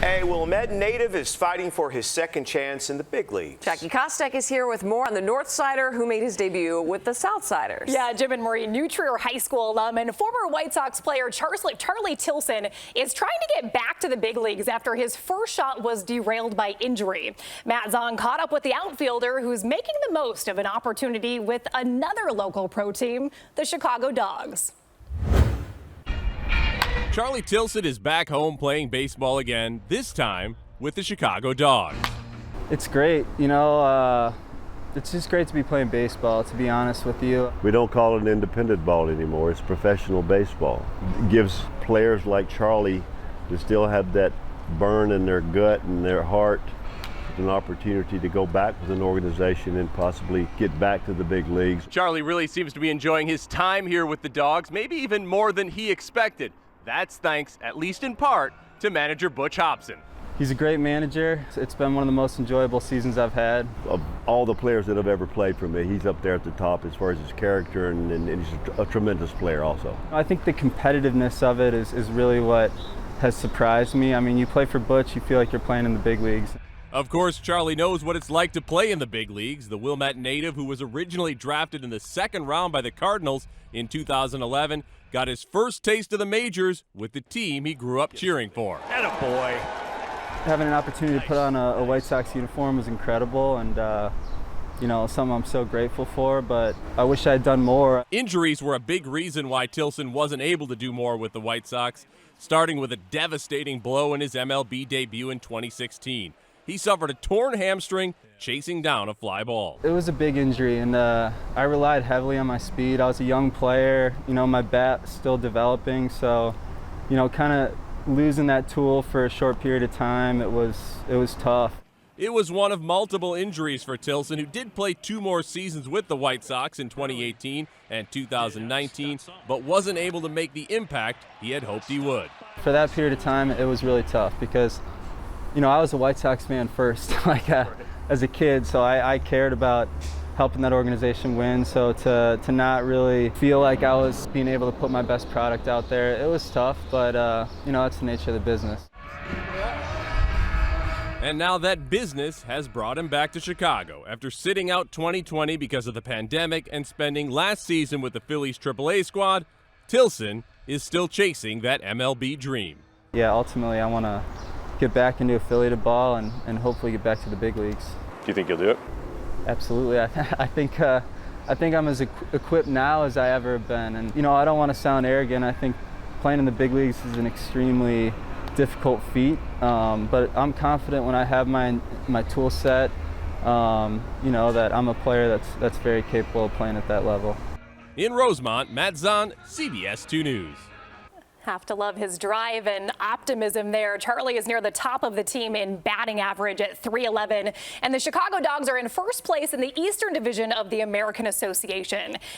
A Wilmette native is fighting for his second chance in the big leagues. Jackie Kostek is here with more on the North Sider who made his debut with the South Siders. Yeah, Jim and Marie, New Trier High School alum and former White Sox player Charlie Tilson is trying to get back to the big leagues after his first shot was derailed by injury. Matt Zahn caught up with the outfielder who's making the most of an opportunity with another local pro team, the Chicago Dogs. Charlie Tilson is back home playing baseball again, this time with the Chicago Dogs. It's great, it's just great to be playing baseball, to be honest with you. We don't call it an independent ball anymore, it's professional baseball. It gives players like Charlie to still have that burn in their gut and their heart an opportunity to go back with an organization and possibly get back to the big leagues. Charlie really seems to be enjoying his time here with the Dogs, maybe even more than he expected. That's thanks, at least in part, to manager Butch Hobson. He's a great manager. It's been one of the most enjoyable seasons I've had. Of all the players that have ever played for me, he's up there at the top as far as his character, and he's a tremendous player also. I think the competitiveness of it is really what has surprised me. I mean, you play for Butch, you feel like you're playing in the big leagues. Of course, Charlie knows what it's like to play in the big leagues. The Wilmette native, who was originally drafted in the second round by the Cardinals in 2011, got his first taste of the majors with the team he grew up cheering for. Attaboy. Having an opportunity to put on a White Sox uniform was incredible, and something I'm so grateful for, but I wish I had done more. Injuries were a big reason why Tilson wasn't able to do more with the White Sox, starting with a devastating blow in his MLB debut in 2016. He suffered a torn hamstring chasing down a fly ball. It was a big injury, and I relied heavily on my speed. I was a young player, my bat still developing, so kind of losing that tool for a short period of time, it was tough. It was one of multiple injuries for Tilson, who did play 2 more seasons with the White Sox in 2018 and 2019, but wasn't able to make the impact he had hoped he would. For that period of time, it was really tough because I was a White Sox fan first, as a kid, so I cared about helping that organization win. So to not really feel like I was being able to put my best product out there, it was tough, but that's the nature of the business. And now that business has brought him back to Chicago after sitting out 2020 because of the pandemic and spending last season with the Phillies AAA squad. Tilson is still chasing that MLB dream. Yeah, ultimately I want to get back into affiliated ball and hopefully get back to the big leagues. Do you think you'll do it? Absolutely. I think I'm as equipped now as I ever have been. And I don't want to sound arrogant. I think playing in the big leagues is an extremely difficult feat. But I'm confident when I have my tool set, that I'm a player that's very capable of playing at that level. In Rosemont, Matt Zahn, CBS 2 News. Have to love his drive and optimism there. Charlie is near the top of the team in batting average at .311, and the Chicago Dogs are in first place in the Eastern Division of the American Association.